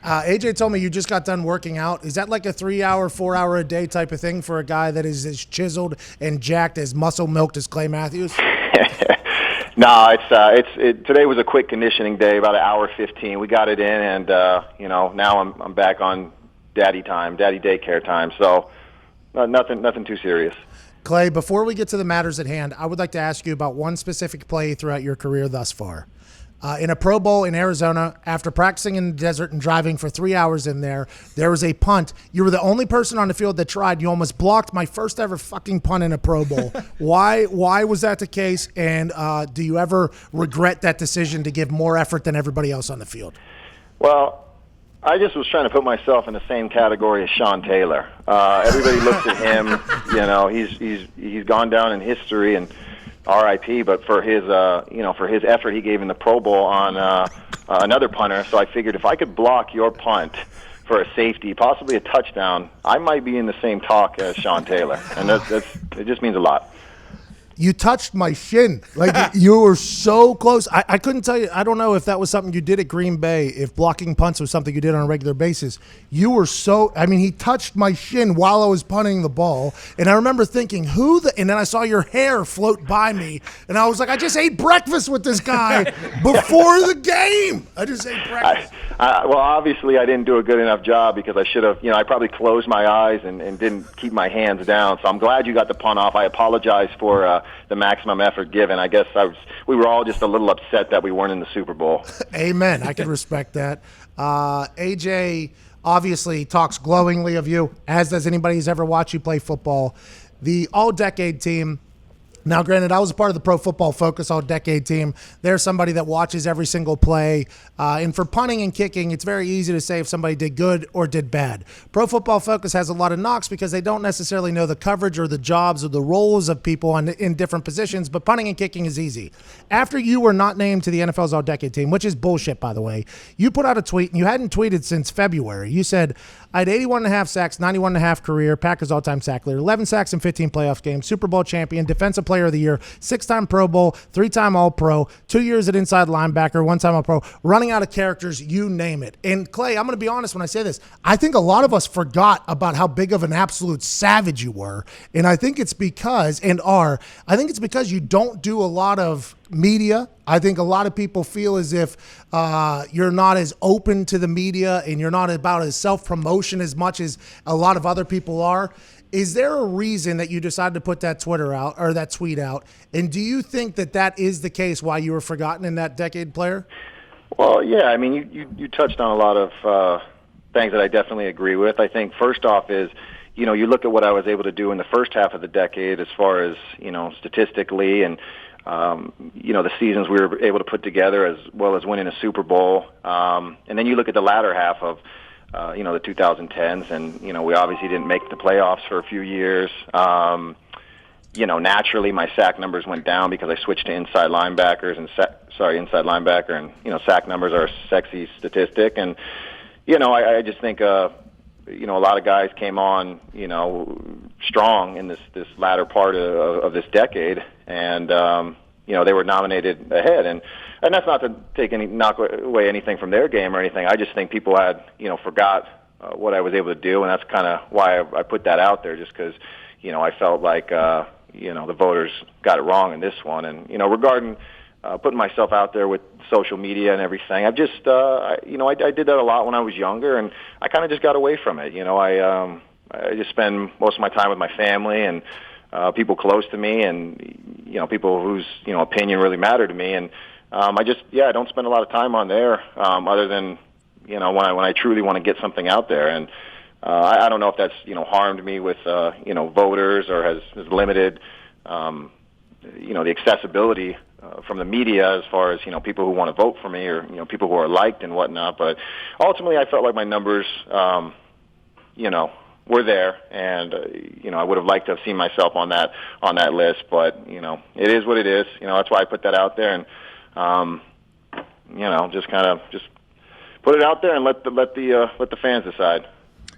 AJ told me you just got done working out. Is that like a 3-hour, 4-hour a day type of thing for a guy that is as chiseled and jacked as muscle milked as Clay Matthews? No, today was a quick conditioning day, about an hour 15. We got it in, and now I'm back on daddy daycare time. So nothing too serious. Clay, before we get to the matters at hand, I would like to ask you about one specific play throughout your career thus far. In a Pro Bowl in Arizona, after practicing in the desert and driving for 3 hours in there was a punt. You were the only person on the field that tried. You almost blocked my first ever fucking punt in a Pro Bowl. Why was that the case? And do you ever regret that decision to give more effort than everybody else on the field? Well, I just was trying to put myself in the same category as Sean Taylor. Everybody looks at him. He's gone down in history and R.I.P. But for his effort he gave in the Pro Bowl on another punter. So I figured if I could block your punt for a safety, possibly a touchdown, I might be in the same talk as Sean Taylor, and it just means a lot. You touched my shin. Like, you were so close. I couldn't tell you. I don't know if that was something you did at Green Bay, if blocking punts was something you did on a regular basis. You were he touched my shin while I was punting the ball. And I remember thinking, and then I saw your hair float by me. And I was like, I just ate breakfast with this guy before the game. I just ate breakfast. Well, obviously I didn't do a good enough job because I should have, I probably closed my eyes and didn't keep my hands down. So I'm glad you got the punt off. I apologize for the maximum effort given. I guess we were all just a little upset that we weren't in the Super Bowl. Amen. I can respect that. AJ obviously talks glowingly of you, as does anybody who's ever watched you play football. The all-decade team. Now, granted, I was a part of the Pro Football Focus all-decade team. They're somebody that watches every single play. And for punting and kicking, it's very easy to say if somebody did good or did bad. Pro Football Focus has a lot of knocks because they don't necessarily know the coverage or the jobs or the roles of people in different positions, but punting and kicking is easy. After you were not named to the NFL's all-decade team, which is bullshit, by the way, you put out a tweet, and you hadn't tweeted since February. You said, I had 81.5 sacks, 91.5 career, Packers all-time sack leader, 11 sacks in 15 playoff games, Super Bowl champion, defensive player of the year, 6-time Pro Bowl, 3-time All-Pro, 2 years at inside linebacker, 1-time All-Pro, running out of characters, you name it. And Clay, I'm going to be honest when I say this. I think a lot of us forgot about how big of an absolute savage you were. And I think it's because you don't do a lot of media. I think a lot of people feel as if you're not as open to the media and you're not about as self-promotion as much as a lot of other people are. Is there a reason that you decided to put that tweet out? And do you think that is the case why you were forgotten in that decade player? Well, yeah. I mean, you touched on a lot of things that I definitely agree with. I think first off is, you look at what I was able to do in the first half of the decade as far as, statistically and, the seasons we were able to put together as well as winning a Super Bowl. And then you look at the latter half of, the 2010s, and, we obviously didn't make the playoffs for a few years. Naturally my sack numbers went down because I switched to inside linebacker, and sack numbers are a sexy statistic. And, I just think, a lot of guys came on, strong in this latter part of this decade, and they were nominated ahead, and that's not to knock away anything from their game or anything. I just think people had forgot what I was able to do, and that's kind of why I put that out there, just because I felt like the voters got it wrong in this one, and regarding putting myself out there with social media and everything, I did that a lot when I was younger, and I kind of just got away from it. I just spend most of my time with my family and people close to me, and people whose opinion really matter to me, and I don't spend a lot of time on there other than when I truly want to get something out there, and I don't know if that's harmed me with voters or has limited the accessibility from the media as far as people who want to vote for me or people who are liked and whatnot. But ultimately, I felt like my numbers, were there, and I would have liked to have seen myself on that list. But it is what it is. That's why I put that out there, and just put it out there and let the fans decide.